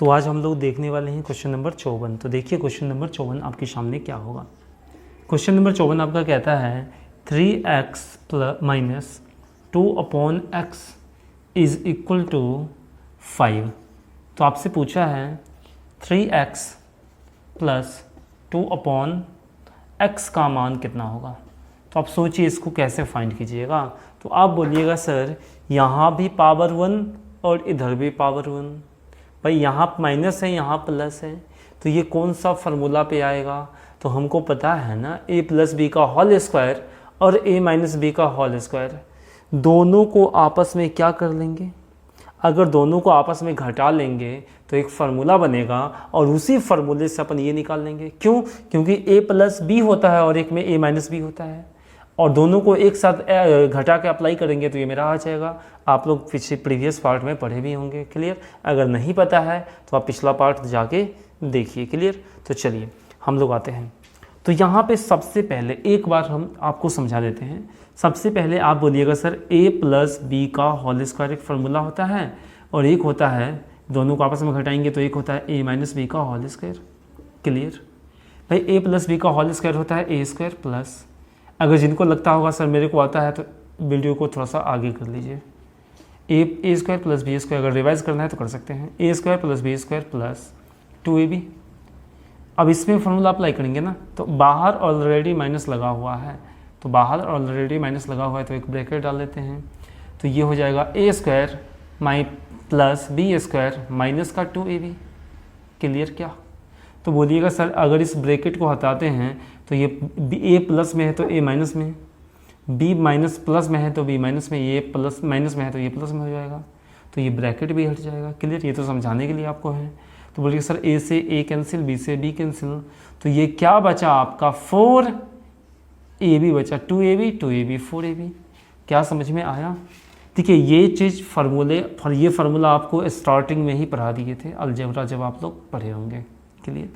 तो आज हम लोग देखने वाले हैं क्वेश्चन नंबर 54। तो देखिए क्वेश्चन नंबर 54 आपके सामने क्या होगा। क्वेश्चन नंबर 54 आपका कहता है 3x minus 2/x is equal to 5। तो आपसे पूछा है 3x प्लस 2/x का मान कितना होगा। तो आप सोचिए इसको कैसे फाइंड कीजिएगा। तो आप बोलिएगा सर यहाँ भी पावर 1 और इधर भी पावर 1, भाई यहाँ माइनस है यहाँ प्लस है, तो ये कौन सा फार्मूला पे आएगा। तो हमको पता है ना a प्लस बी का होल स्क्वायर और a माइनस बी का होल स्क्वायर, दोनों को आपस में क्या कर लेंगे, अगर दोनों को आपस में घटा लेंगे तो एक फार्मूला बनेगा और उसी फार्मूले से अपन ये निकाल लेंगे। क्यों? क्योंकि a प्लस बी होता है और एक में a माइनस बी होता है, और दोनों को एक साथ घटा के अप्लाई करेंगे तो ये मेरा आ जाएगा। आप लोग पीछे प्रीवियस पार्ट में पढ़े भी होंगे, क्लियर। अगर नहीं पता है तो आप पिछला पार्ट जाके देखिए, क्लियर। तो चलिए हम लोग आते हैं। तो यहाँ पे सबसे पहले एक बार हम आपको समझा देते हैं। सबसे पहले आप बोलिएगा सर a प्लस बी का होल स्क्वायर एक फार्मूला होता है, और एक होता है दोनों को आपस में घटाएंगे तो एक होता है a माइनस बी का होल स्क्वायर, क्लियर। भाई a प्लस बी का होल स्क्वायर होता है a स्क्वायर प्लस, अगर जिनको लगता होगा सर मेरे को आता है तो वीडियो को थोड़ा सा आगे कर लीजिए। A square plus b square अगर रिवाइज करना है तो कर सकते हैं। A square plus b square plus 2ab। अब इसमें फॉर्मूला अप्लाई करेंगे ना, तो बाहर ऑलरेडी माइनस लगा हुआ है, तो बाहर ऑलरेडी माइनस लगा हुआ है तो एक ब्रैकेट डाल लेते हैं। तो ये हो जाएगा ए स्क्वायर माई प्लस बी स्क्वायर माइनस का 2ab, क्लियर। क्या तो बोलिएगा सर अगर इस ब्रैकेट को हटाते हैं तो ये ए प्लस में है तो ए माइनस में, बी माइनस प्लस में है तो बी माइनस में, ये प्लस माइनस में है तो ये प्लस में हो जाएगा, तो ये ब्रैकेट भी हट जाएगा, क्लियर। ये तो समझाने के लिए आपको है। तो बोलिए सर ए से ए कैंसिल, बी से बी कैंसिल, तो ये क्या बचा आपका 4ab बचा, 2ab 4ab। क्या समझ में आया? देखिए ये चीज़ ये फार्मूला आपको स्टार्टिंग में ही पढ़ा दिए थे अलजेब्रा, जब आप लोग पढ़े होंगे, क्लियर,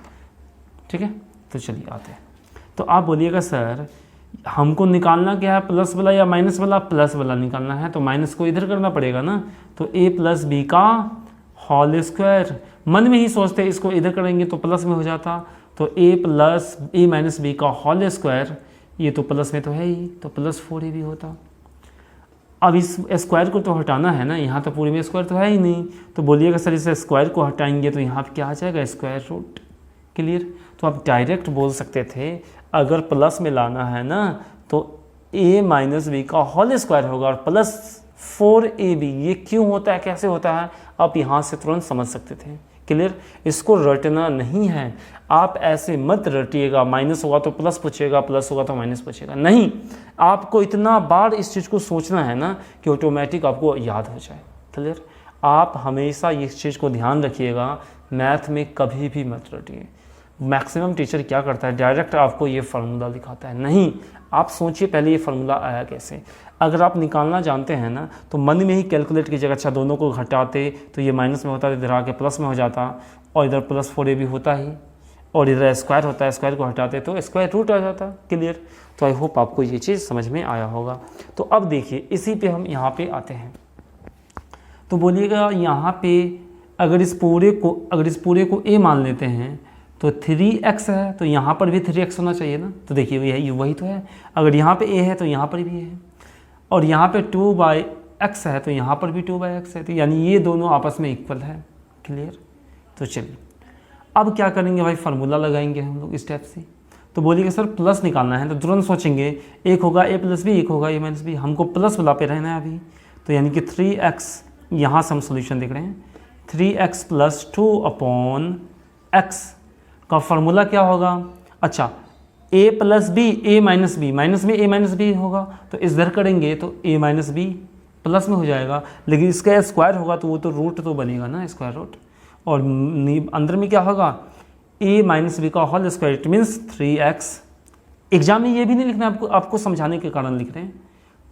ठीक है। तो चलिए आते हैं। तो आप बोलिएगा सर हमको निकालना क्या है, प्लस वाला या माइनस वाला? प्लस वाला निकालना है, तो माइनस को इधर करना पड़ेगा ना। तो a प्लस बी का होल स्क्वायर, मन में ही सोचते इसको इधर करेंगे तो प्लस में हो जाता, तो a plus a minus b का होल स्क्वायर, ये तो प्लस में तो है ही, तो प्लस 4ab होता। अब इस स्क्वायर को तो हटाना है ना, यहाँ तो पूरी में स्क्वायर तो है ही नहीं, तो बोलिएगा सर इस स्क्वायर को हटाएंगे तो यहाँ पे क्या आ जाएगा, स्क्वायर रूट, क्लियर। तो आप डायरेक्ट बोल सकते थे अगर प्लस में लाना है ना तो a माइनस बी का होल स्क्वायर होगा और प्लस 4ab। ये क्यों होता है, कैसे होता है, आप यहाँ से तुरंत समझ सकते थे, क्लियर। इसको रटना नहीं है, आप ऐसे मत रटिएगा माइनस होगा तो प्लस पूछेगा, प्लस होगा तो माइनस पूछेगा, नहीं। आपको इतना बार इस चीज़ को सोचना है ना कि ऑटोमेटिक आपको याद हो जाए, क्लियर। आप हमेशा इस चीज़ को ध्यान रखिएगा, मैथ में कभी भी मत रटिए। मैक्सिमम टीचर क्या करता है, डायरेक्ट आपको ये फार्मूला दिखाता है, नहीं। आप सोचिए पहले ये फार्मूला आया कैसे। अगर आप निकालना जानते हैं ना तो मन में ही कैलकुलेट कीजिएगा, अच्छा दोनों को घटाते तो ये माइनस में होता, इधर आके प्लस में हो जाता, और इधर प्लस 4ab होता ही, और इधर स्क्वायर होता है, स्क्वायर को हटाते तो स्क्वायर रूट आ जाता, क्लियर। तो आई होप आपको ये चीज़ समझ में आया होगा। तो अब देखिए इसी पे हम यहाँ पे आते हैं। तो बोलिएगा यहाँ पे अगर इस पूरे को a मान लेते हैं तो 3x है, तो यहाँ पर भी 3x होना चाहिए ना। तो देखिए वही तो है, अगर यहाँ पे a है तो यहाँ पर भी है, और यहाँ पे 2/x है तो यहाँ पर भी 2/x है, तो यानी ये दोनों आपस में इक्वल है, क्लियर। तो चलिए अब क्या करेंगे भाई, फार्मूला लगाएंगे हम लोग इस टाइप से। तो बोलिएगा सर प्लस निकालना है, तो तुरंत सोचेंगे एक होगा a प्लस बी, एक होगा a माइनस बी, हमको प्लस वाला पे रहना है अभी। तो यानी कि 3x, यहाँ से हम सोल्यूशन देख रहे हैं, 3x प्लस 2/x का फार्मूला क्या होगा, अच्छा a plus b a minus b, minus में a माइनस बी होगा, तो इधर करेंगे तो a माइनस बी प्लस में हो जाएगा, लेकिन इसका स्क्वायर होगा तो वो तो रूट तो बनेगा ना, स्क्वायर रूट, और अंदर में क्या होगा a माइनस बी का whole square, it means 3x। Exam में ये भी नहीं लिखना है, आपको समझाने के कारण लिख रहे हैं,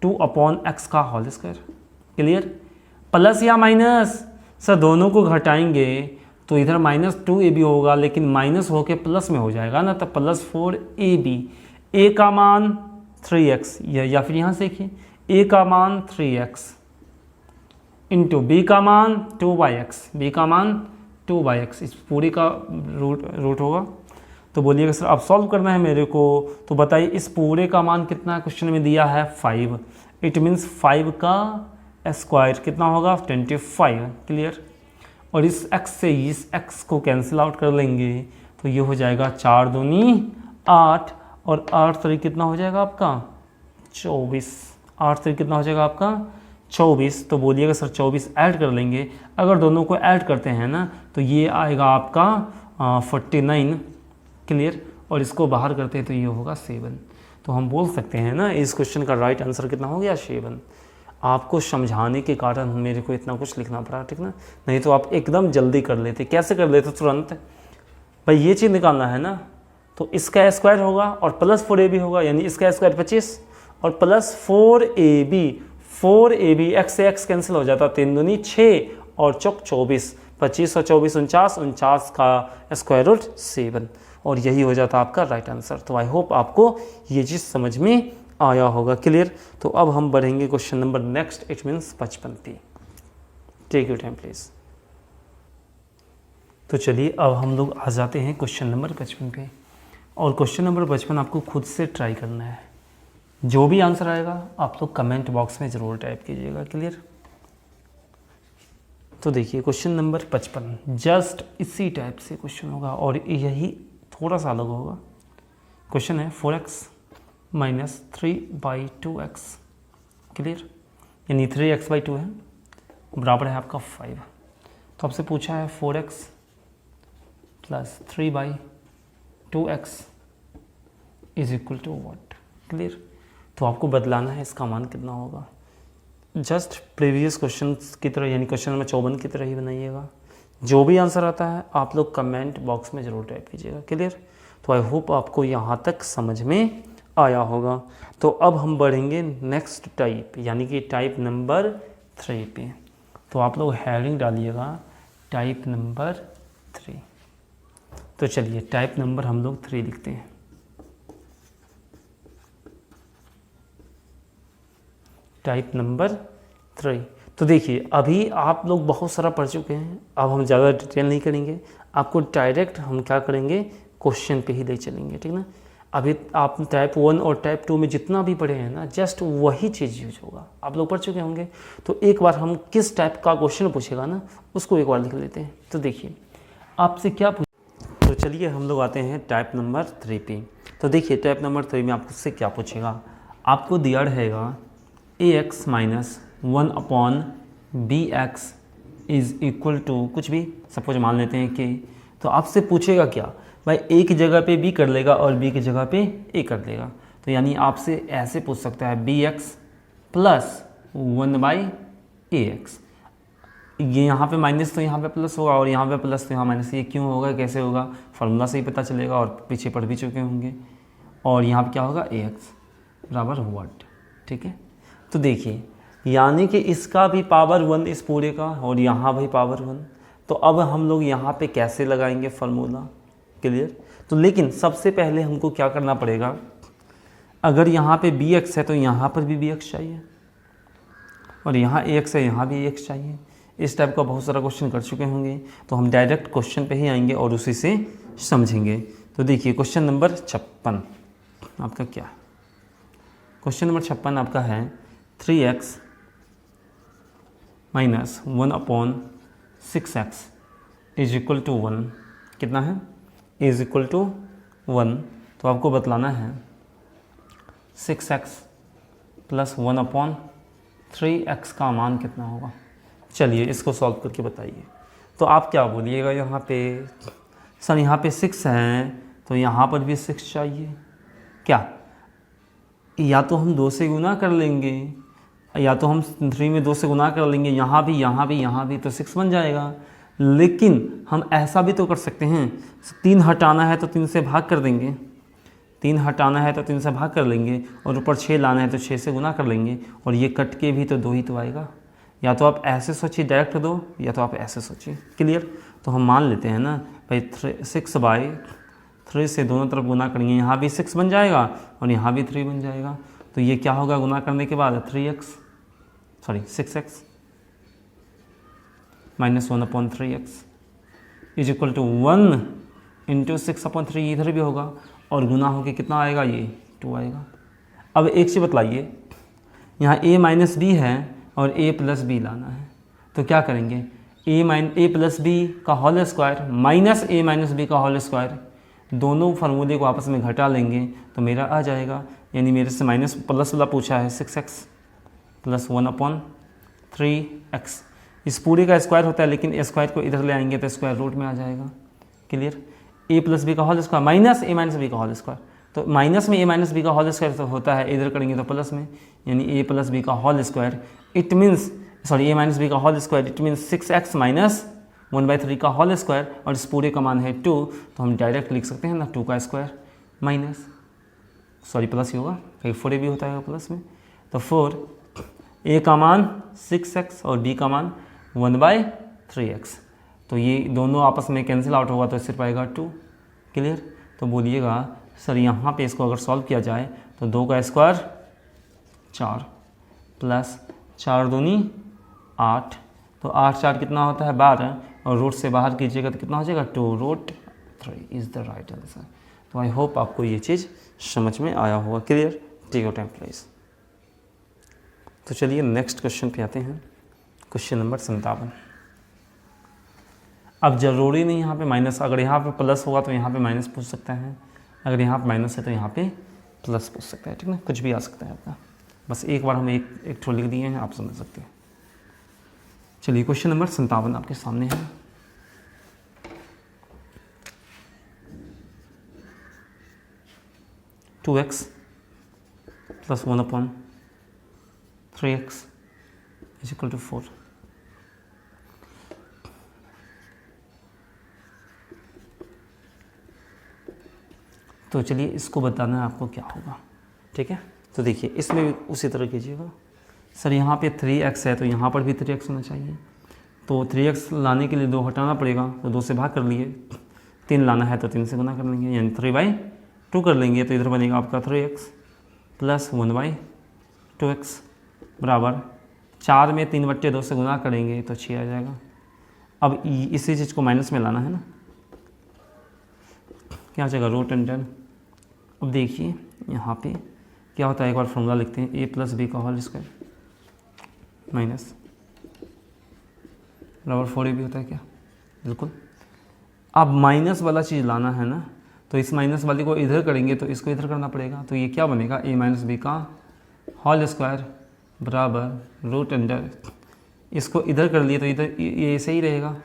2/x का होल स्क्वायर, क्लियर। प्लस या माइनस, सर दोनों को घटाएंगे तो इधर माइनस 2ab होगा, लेकिन माइनस होके प्लस में हो जाएगा ना, तो प्लस 4ab, a का मान 3x, या फिर यहाँ से देखिए a का मान 3x इंटू बी का मान 2/x, बी का मान 2/x, इस पूरे का रूट होगा। तो बोलिएगा सर अब सॉल्व करना है मेरे को, तो बताइए इस पूरे का मान कितना है, क्वेश्चन में दिया है 5, इट मीन्स 5 का स्क्वायर कितना होगा 25, क्लियर। और इस x से इस x को कैंसिल आउट कर लेंगे तो ये हो जाएगा 4 दूनी 8, और 8 तरीक कितना हो जाएगा आपका 24, 8 तरीक कितना हो जाएगा आपका 24। तो बोलिएगा सर 24 ऐड कर लेंगे, अगर दोनों को ऐड करते हैं ना तो ये आएगा आपका 49, क्लियर। और इसको बाहर करते हैं तो ये होगा 7। तो हम बोल सकते हैं ना इस क्वेश्चन का राइट आंसर कितना हो गया 7। आपको समझाने के कारण मेरे को इतना कुछ लिखना पड़ा, ठीक ना, नहीं तो आप एकदम जल्दी कर लेते। कैसे कर लेते तुरंत, भाई ये चीज़ निकालना है ना, तो इसका स्क्वायर होगा और प्लस 4ab होगा, यानी इसका स्क्वायर 25 और प्लस 4ab, एक्स से एक्स कैंसिल हो जाता, 3 दूनी 6 और चौक 24, 25 और 24 49, 49 का स्क्वायर रूट 7, और यही हो जाता आपका राइट आंसर। तो आई होप आपको ये चीज़ समझ में आया होगा, क्लियर। तो अब हम बढ़ेंगे question number next, it means 55 पे। Take your time please. तो चलिए अब हम लोग आ जाते हैं क्वेश्चन नंबर 55 पे, और क्वेश्चन नंबर 55 आपको खुद से ट्राई करना है। जो भी आंसर आएगा आप लोग कमेंट बॉक्स में ज़रूर टाइप कीजिएगा, क्लियर। तो देखिए क्वेश्चन नंबर 55 जस्ट इसी टाइप से क्वेश्चन होगा, और यही थोड़ा सा अलग होगा। क्वेश्चन है 4x माइनस 3/2x, क्लियर, यानी 3x/2 है, बराबर है आपका 5। तो आपसे पूछा है 4x plus 3/2x is equal to what, clear. तो आपको बदलाना है, इसका मान कितना होगा। जस्ट प्रीवियस क्वेश्चन की तरह, यानी क्वेश्चन नंबर 54 की तरह ही बनाइएगा। जो भी आंसर आता है आप लोग कमेंट बॉक्स में ज़रूर टाइप कीजिएगा, क्लियर। तो आई होप आपको यहाँ तक समझ में आया होगा। तो अब हम बढ़ेंगे नेक्स्ट टाइप, यानी कि टाइप नंबर 3 पे। तो आप लोग हेडिंग डालिएगा टाइप नंबर 3। तो चलिए टाइप नंबर हम लोग 3 लिखते हैं। Type number 3। तो देखिए अभी आप लोग बहुत सारा पढ़ चुके हैं, अब हम ज़्यादा डिटेल नहीं करेंगे, आपको डायरेक्ट हम क्या करेंगे क्वेश्चन पे ही ले चलेंगे, ठीक ना। अभी आप टाइप 1 और टाइप 2 में जितना भी पढ़े हैं ना, जस्ट वही चीज़ यूज होगा, आप लोग पढ़ चुके होंगे। तो एक बार हम किस टाइप का क्वेश्चन पूछेगा ना उसको एक बार लिख लेते हैं। तो देखिए आपसे क्या पूछ, तो चलिए हम लोग आते हैं टाइप नंबर 3 पे। तो देखिए टाइप नंबर 3 में आपसे क्या पूछेगा, आपको दिया रहेगा ax minus 1/bx is equal to कुछ भी, सपोज मान लेते हैं कि, तो आपसे पूछेगा क्या भाई, a की जगह पे b कर लेगा और b की जगह पे a कर लेगा। तो यानी आपसे ऐसे पूछ सकता है bx प्लस 1/ax, ये यहाँ पे माइनस तो यहाँ पे प्लस होगा और यहाँ पे प्लस तो यहाँ माइनस, ये क्यों होगा कैसे होगा फार्मूला से ही पता चलेगा, और पीछे पढ़ भी चुके होंगे। और यहाँ पे क्या होगा ax बराबर व्हाट, ठीक है। तो देखिए यानी कि इसका भी पावर 1 इस पूरे का, और यहाँ भी पावर 1। तो अब हम लोग यहाँ पे कैसे लगाएंगे फार्मूला, क्लियर। तो लेकिन सबसे पहले हमको क्या करना पड़ेगा, अगर यहाँ पे bx है तो यहाँ पर भी bx चाहिए, और यहाँ ax है यहाँ भी ax चाहिए। इस टाइप का बहुत सारा क्वेश्चन कर चुके होंगे, तो हम डायरेक्ट क्वेश्चन पे ही आएंगे और उसी से समझेंगे। तो देखिए क्वेश्चन नंबर 56 आपका क्या है, क्वेश्चन नंबर 56 आपका है 3x minus 1/6x is equal to 1, कितना है इज इक्वल टू 1। तो आपको बतलाना है 6x प्लस 1/3x का मान कितना होगा। चलिए इसको सॉल्व करके बताइए। तो आप क्या बोलिएगा यहाँ पे, सर यहाँ पे 6 है तो यहाँ पर भी 6 चाहिए क्या, या तो हम 2 से गुना कर लेंगे, या तो हम 3 में 2 से गुना कर लेंगे, यहाँ भी यहाँ भी यहाँ भी, तो 6 बन जाएगा। लेकिन हम ऐसा भी तो कर सकते हैं, 3 हटाना है तो 3 से भाग कर देंगे, 3 हटाना है तो 3 से भाग कर लेंगे, और ऊपर 6 लाना है तो 6 से गुना कर लेंगे, और ये कट के भी तो 2 ही तो आएगा। या तो आप ऐसे सोचिए डायरेक्ट दो, या तो आप ऐसे सोचिए, क्लियर। तो हम मान लेते हैं ना भाई 6/3 से दोनों तरफ गुना करेंगे, यहाँ भी 6 बन जाएगा और यहाँ भी 3 बन जाएगा। तो ये क्या होगा गुना करने के बाद 6x minus 1/3x, is equal to 1 into 6/3 इधर भी होगा और गुना होके कितना आएगा, ये 2 आएगा। अब एक चीज़ बतलाइए, यहाँ a माइनस बी है और a प्लस बी लाना है, तो क्या करेंगे, a प्लस बी का whole square minus a minus b का होल स्क्वायर, दोनों फार्मूले को आपस में घटा लेंगे तो मेरा आ जाएगा, यानी मेरे से माइनस प्लस वाला पूछा है 6x प्लस 1/3x, इस पूरे का स्क्वायर होता है लेकिन स्क्वायर को इधर ले आएंगे तो स्क्वायर रूट में आ जाएगा। क्लियर, a प्लस बी का whole square minus a minus b का होल स्क्वायर, तो माइनस में a माइनस बी का होल स्क्वायर तो होता है, इधर करेंगे तो प्लस में, यानी a प्लस बी का whole square it means a minus b का whole square it means 6x minus 1/3 का होल स्क्वायर, और इस पूरे का मान है 2, तो हम डायरेक्ट लिख सकते हैं ना 2 का स्क्वायर माइनस प्लस ही होगा, कहीं 4a भी होता है प्लस में, तो 4 a का मान 6x और b का मान 1/3x, तो ये दोनों आपस में कैंसिल आउट होगा तो सिर्फ आएगा 2। क्लियर, तो बोलिएगा सर यहाँ पे इसको अगर सॉल्व किया जाए तो 2 का स्क्वायर 4 प्लस 4 दूनी 8, तो 8 4 कितना होता है 12, और रूट से बाहर कीजिएगा तो कितना हो जाएगा 2√3 इज़ द राइट आंसर। तो आई होप आपको ये चीज़ समझ में आया होगा। Clear, take your time please. तो चलिए नेक्स्ट क्वेश्चन पे आते हैं, क्वेश्चन नंबर 57। अब ज़रूरी नहीं यहाँ पे माइनस, अगर यहाँ पे प्लस होगा तो यहाँ पे माइनस पूछ सकता है, अगर यहाँ पे माइनस है तो यहाँ पे प्लस पूछ सकता है, ठीक ना, कुछ भी आ सकता है आपका, बस एक बार हम एक ठो लिख दिए हैं, आप समझ सकते हैं। चलिए क्वेश्चन नंबर 57 आपके सामने है। Two x plus 1/3x is equal to 4। तो चलिए इसको बताना है आपको क्या होगा, ठीक है। तो देखिए इसमें भी उसी तरह कीजिएगा, सर यहाँ पे 3x है तो यहाँ पर भी 3x होना चाहिए, तो 3x लाने के लिए 2 हटाना पड़ेगा, तो 2 से भाग कर लिए, 3 लाना है तो 3 से गुना कर लेंगे, यानी 3/2 कर लेंगे, तो इधर बनेगा आपका 3x प्लस 1/2x बराबर 4 में 3/2 से गुना करेंगे तो 6 आ जाएगा। अब इसी चीज़ को माइनस में लाना है ना, क्या हो जाएगा √10। अब देखिए यहाँ पे क्या होता है, एक बार फॉर्मूला लिखते हैं, a प्लस बी का होल स्क्वायर माइनस बराबर 4ab होता है क्या, बिल्कुल। अब माइनस वाला चीज़ लाना है ना, तो इस माइनस वाले को इधर करेंगे तो इसको इधर करना पड़ेगा, तो ये क्या बनेगा a माइनस बी का होल स्क्वायर बराबर √, इसको इधर कर लिए तो इधर ये सही रहेगा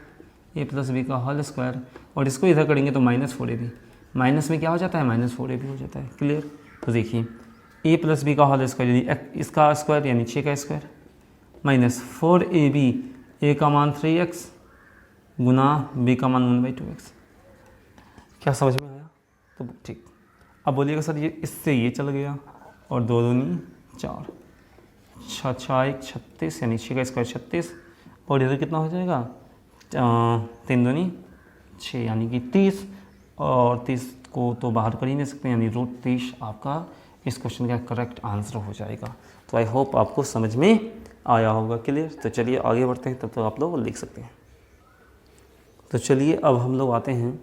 a प्लस बी का होल स्क्वायर, और इसको इधर करेंगे तो -4ab, माइनस में क्या हो जाता है -4ab हो जाता है। क्लियर, तो देखिए a प्लस बी का होल स्क्वायर यानी इसका स्क्वायर यानी 6 का स्क्वायर माइनस 4ab, a का मान 3x गुना b का मान 1/2x। क्या समझ में आया, तो ठीक। अब बोलिएगा सर ये इससे ये चल गया, और 2 दूनी 4, 6 1 36 यानी 6 का स्क्वायर 36, और इधर कितना हो जाएगा 3 दूनी 6 यानी कि 30, और 30 को तो बाहर कर ही नहीं सकते, यानी √30 आपका इस क्वेश्चन का करेक्ट आंसर हो जाएगा। तो आई होप आपको समझ में आया होगा। क्लियर, तो चलिए आगे बढ़ते हैं, तब तक आप लोग लिख सकते हैं। तो चलिए अब हम लोग आते हैं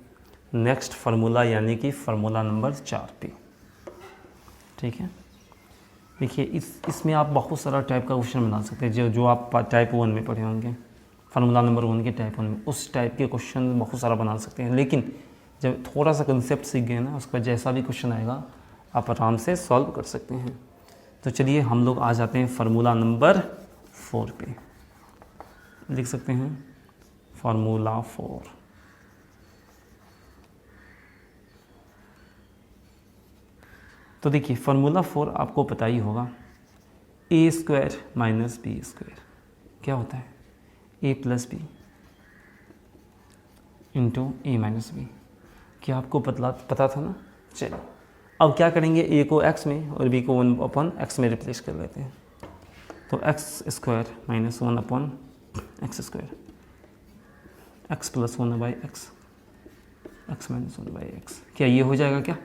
नेक्स्ट फार्मूला यानी कि फार्मूला नंबर 4 पे, ठीक है। देखिए इसमें आप बहुत सारा टाइप का क्वेश्चन बना सकते हैं, जो आप टाइप 1 में पढ़े होंगे, फार्मूला नंबर 1 के टाइप 1 में, उस टाइप के क्वेश्चन बहुत सारा बना सकते हैं, लेकिन जब थोड़ा सा कंसेप्ट सीख गए ना, उसका जैसा भी क्वेश्चन आएगा आप आराम से सॉल्व कर सकते हैं। तो चलिए हम लोग आ जाते हैं फार्मूला नंबर 4 पे, लिख सकते हैं फार्मूला 4। तो देखिए फार्मूला 4 आपको पता ही होगा, a² माइनस b² क्या होता है, a plus b into a minus b. क्या आपको पता था ना। चलिए अब क्या करेंगे, a को x में और b को 1/x में रिप्लेस कर लेते हैं, तो x² minus 1/x², x plus 1/x, x minus 1/x, क्या ये हो जाएगा क्या,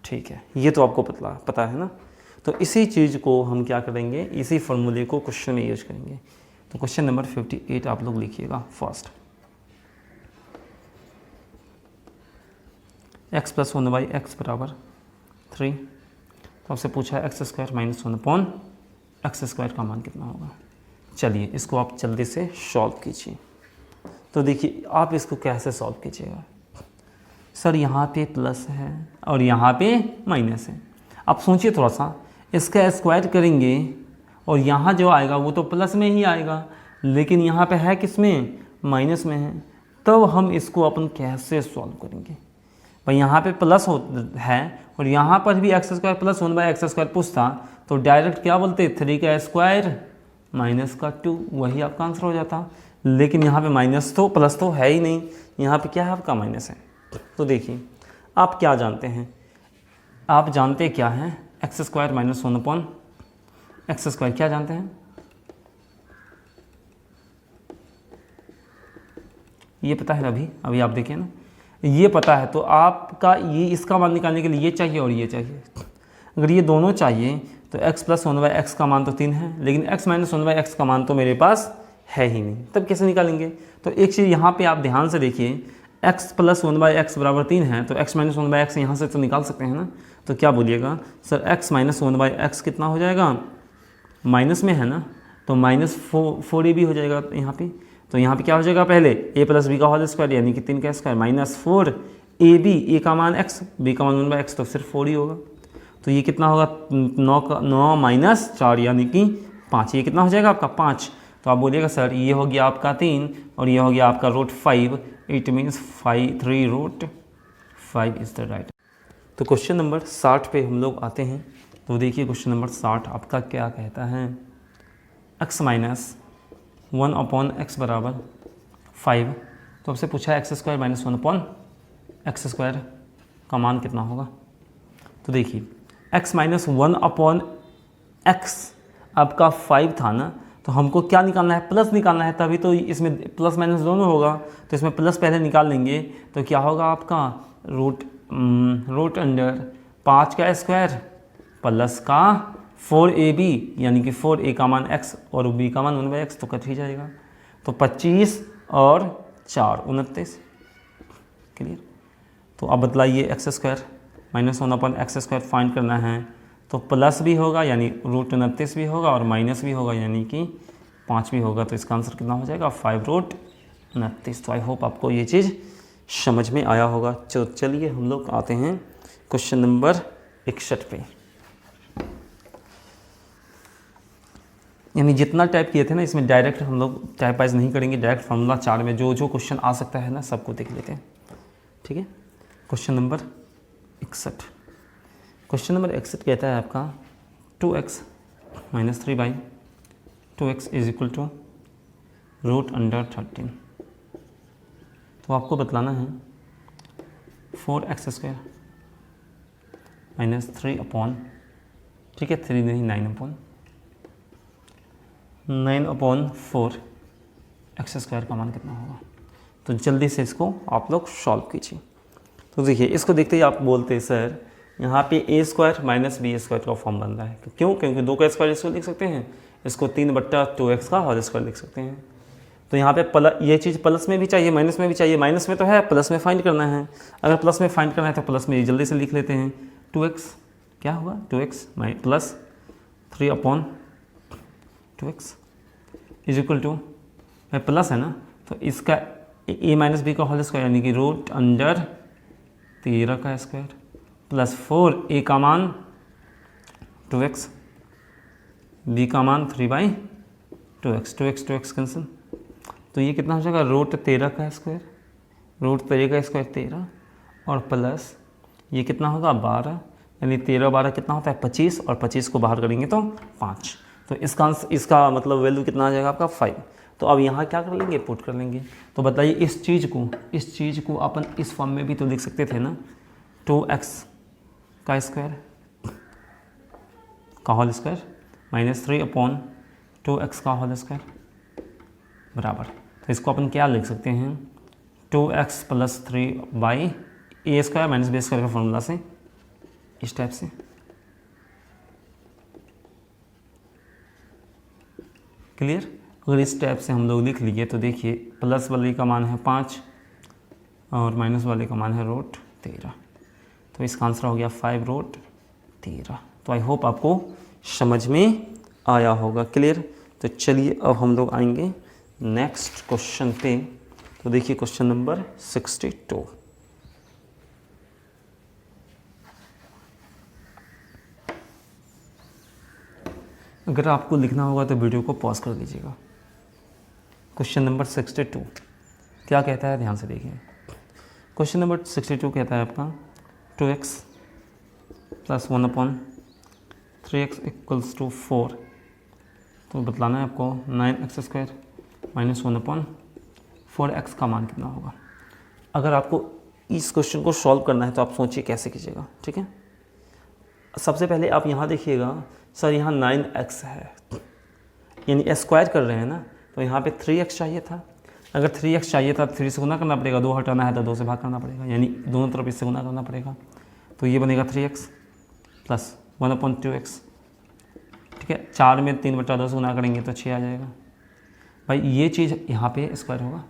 ठीक है, ये तो आपको पता है ना। तो इसी चीज़ को हम क्या करेंगे, इसी फॉर्मूले को क्वेश्चन में यूज करेंगे। तो क्वेश्चन नंबर 58 आप लोग लिखिएगा फर्स्ट। एक्स प्लस 1/x बराबर 3। तो आपसे पूछा है एक्स स्क्वायर माइनस 1/x² का मान कितना होगा। चलिए इसको आप जल्दी से सॉल्व कीजिए। तो देखिए आप इसको कैसे सॉल्व कीजिएगा। सर यहाँ पे प्लस है और यहाँ पे माइनस है। आप सोचिए थोड़ा सा, इसका स्क्वायर करेंगे और यहाँ जो आएगा वो तो प्लस में ही आएगा, लेकिन यहाँ पे है किस में, माइनस में है। तब हम इसको अपन कैसे सॉल्व करेंगे। भाई यहाँ पे प्लस है और यहाँ पर भी x² प्लस 1/x² पूछता तो डायरेक्ट क्या बोलते, 3 का स्क्वायर माइनस का 2, वही आपका आंसर हो जाता। लेकिन यहाँ पे माइनस तो प्लस तो है ही नहीं, यहाँ पे क्या है आपका माइनस है। तो देखिए आप क्या जानते हैं, आप जानते क्या हैं, x² माइनस 1/x², क्या जानते हैं, ये पता है अभी आप देखिए ना, ये पता है। तो आपका ये इसका मान निकालने के लिए ये चाहिए और ये चाहिए। अगर ये दोनों चाहिए तो x प्लस 1/x का मान तो 3 है, लेकिन x माइनस 1/x का मान तो मेरे पास है ही नहीं, तब कैसे निकालेंगे। तो एक चीज़ यहाँ पे आप ध्यान से देखिए, x प्लस 1/x बराबर 3 है तो x माइनस 1/x यहाँ से तो निकाल सकते हैं ना। तो क्या बोलिएगा सर, x माइनस 1/x कितना हो जाएगा, माइनस में है ना, तो -4ab हो जाएगा यहाँ पे। तो यहाँ पे क्या हो जाएगा, पहले a प्लस बी का होल स्क्वायर यानी कि 3 का स्क्वायर माइनस 4ab, a का मान x, b का मान 1/x, तो सिर्फ 4 ही होगा। तो ये कितना होगा, 9 माइनस 4 यानी कि 5, ये कितना हो जाएगा आपका 5। तो आप बोलिएगा सर ये हो गया आपका 3 और ये हो गया आपका √5, it means 3√5 is the right. तो क्वेश्चन नंबर 60 पे हम लोग आते हैं। तो देखिए क्वेश्चन नंबर 60 आपका क्या कहता है, x माइनस 1/x बराबर 5। तो आपसे पूछा है x² माइनस 1/x² का मान कितना होगा। तो देखिए x माइनस 1/x आपका 5 था ना, तो हमको क्या निकालना है, प्लस निकालना है, तभी तो इसमें प्लस माइनस दोनों होगा। तो इसमें प्लस पहले निकाल लेंगे तो क्या होगा आपका रूट अंडर 5 का स्क्वायर प्लस का 4ab यानी कि 4a का मान x और b का मान 1/x, तो कट ही जाएगा। तो 25 और 4 29, क्लियर। तो अब बतलाइए x² माइनस 1/x² फाइंड करना है, तो प्लस भी होगा यानी √29 भी होगा और माइनस भी होगा यानी कि 5 भी होगा। तो इसका आंसर कितना हो जाएगा, 5√29। तो आई होप आपको ये चीज़ समझ में आया होगा। चलिए हम लोग आते हैं क्वेश्चन नंबर 61 पे। यानी जितना टाइप किए थे ना, इसमें डायरेक्ट हम लोग टाइप वाइज नहीं करेंगे, डायरेक्ट फार्मूला 4 में जो जो क्वेश्चन आ सकता है ना सबको देख लेते हैं, ठीक है। क्वेश्चन नंबर 61, क्वेश्चन नंबर 61 कहता है आपका 2x minus 3/2x is equal to √13। तो आपको बतलाना है 4x² माइनस 3/, ठीक है, 3 नहीं 9/4x² का मान कितना होगा। तो जल्दी से इसको आप लोग सॉल्व कीजिए। तो देखिए इसको देखते ही आप बोलते हैं सर यहाँ पे a² माइनस b² का फॉर्म बन रहा है। क्यों, क्योंकि 2 का स्क्वायर इसको लिख सकते हैं, इसको 3/2x का होल स्क्वायर लिख सकते हैं। तो यहाँ पे ये चीज़ प्लस में भी चाहिए माइनस में भी चाहिए, माइनस में तो है, प्लस में फाइंड करना है। अगर प्लस में फाइंड करना है तो प्लस में जल्दी से लिख लेते हैं, 2x क्या होगा, 2x plus 3/2x is equal to, plus है ना, तो इसका a माइनस बी का होल स्क्वायर यानी कि √13 का स्क्वायर प्लस 4a का मान 2x, b का मान 3/2x, 2x कैंसिल। तो ये कितना हो जाएगा, √13 का स्क्वायर, √13 का स्क्वायर 13 और प्लस ये कितना होगा 12, यानी 13/12 कितना होता है 25 और 25 को बाहर करेंगे तो 5। तो इसका मतलब वैल्यू कितना आ जाएगा आपका 5। तो अब यहाँ क्या कर लेंगे, पुट कर लेंगे। तो बताइए इस चीज़ को अपन इस फॉर्म में भी तो लिख सकते थे ना, 2x का स्क्वायर का होल स्क्वायर माइनस 3/2x का होल स्क्वायर बराबर। तो इसको अपन क्या लिख सकते हैं, 2x plus 3/a² minus b² का फॉर्मूला से, इस टाइप से, क्लियर। अगर इस टाइप से हम लोग लिख लिए तो देखिए प्लस वाले का मान है 5 और माइनस वाले का मान है √13। तो इसका आंसर हो गया 5√13। तो आई होप आपको समझ में आया होगा। क्लियर। तो चलिए अब हम लोग आएंगे नेक्स्ट क्वेश्चन पे। तो देखिए क्वेश्चन नंबर 62। अगर आपको लिखना होगा तो वीडियो को पॉज कर दीजिएगा। क्वेश्चन नंबर 62 क्या कहता है, ध्यान से देखिए। क्वेश्चन नंबर 62 कहता है आपका 2x + 1/3x = 4। तो बतलाना है आपको 9x² - 1/4x का मान कितना होगा। अगर आपको इस क्वेश्चन को सॉल्व करना है तो आप सोचिए कैसे कीजिएगा। ठीक है, सबसे पहले आप यहाँ देखिएगा, सर यहाँ 9x है, यानी स्क्वायर कर रहे हैं ना, तो यहाँ पे 3x चाहिए था। अगर 3x चाहिए था 3 से गुना करना पड़ेगा, 2 हटाना है तो 2 से भाग करना पड़ेगा, यानी दोनों तरफ इससे गुना करना पड़ेगा। तो ये बनेगा 3x + 1/2x। ठीक है, 4 में 3/2 से गुना करेंगे तो 6 आ जाएगा। भाई ये चीज़ यहाँ पे स्क्वायर होगा।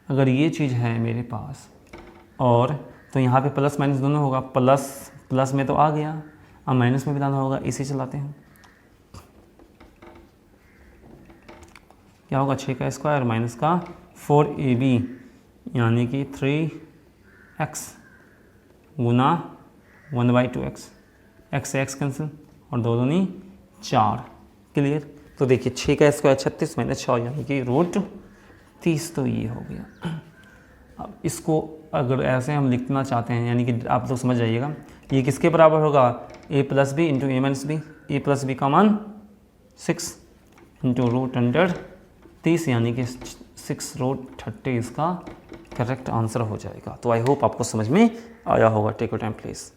अगर ये चीज़ है मेरे पास और तो यहाँ पे प्लस माइनस दोनों होगा। प्लस में तो आ गया, अब माइनस में भी लाना होगा, इसी चलाते हैं। क्या होगा, 6 का स्क्वायर माइनस का 4ab यानी कि 3x गुना 1/2x। x से x कैंसिल और 2 दूनी 4। क्लियर। तो देखिए 6 का स्क्वायर 36 - 6 यानी कि √30। तो ये हो गया। अब इसको अगर ऐसे हम लिखना चाहते हैं, यानी कि आप लोग समझ जाइएगा, ये किसके बराबर होगा, a + b × a - b। a + b का मान 6 × √130 यानी कि 6√30 इसका करेक्ट आंसर हो जाएगा। तो आई होप आपको समझ में आया होगा। Take your time please.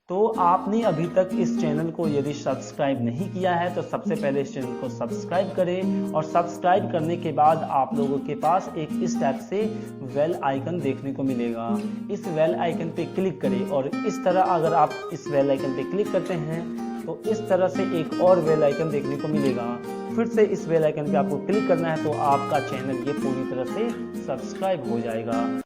तो आपने अभी तक इस चैनल को यदि सब्सक्राइब नहीं किया है तो सबसे पहले इस चैनल को सब्सक्राइब करें, और सब्सक्राइब करने के बाद आप लोगों के पास एक इस टाइप से बेल आइकन देखने को मिलेगा। इस बेल आइकन पे क्लिक करें, और इस तरह अगर आप इस बेल आइकन पे क्लिक करते हैं तो इस तरह से एक और बेल आइकन देखने को मिलेगा। फिर से इस बेल आइकन पे आपको क्लिक करना है तो आपका चैनल ये पूरी तरह से सब्सक्राइब हो जाएगा।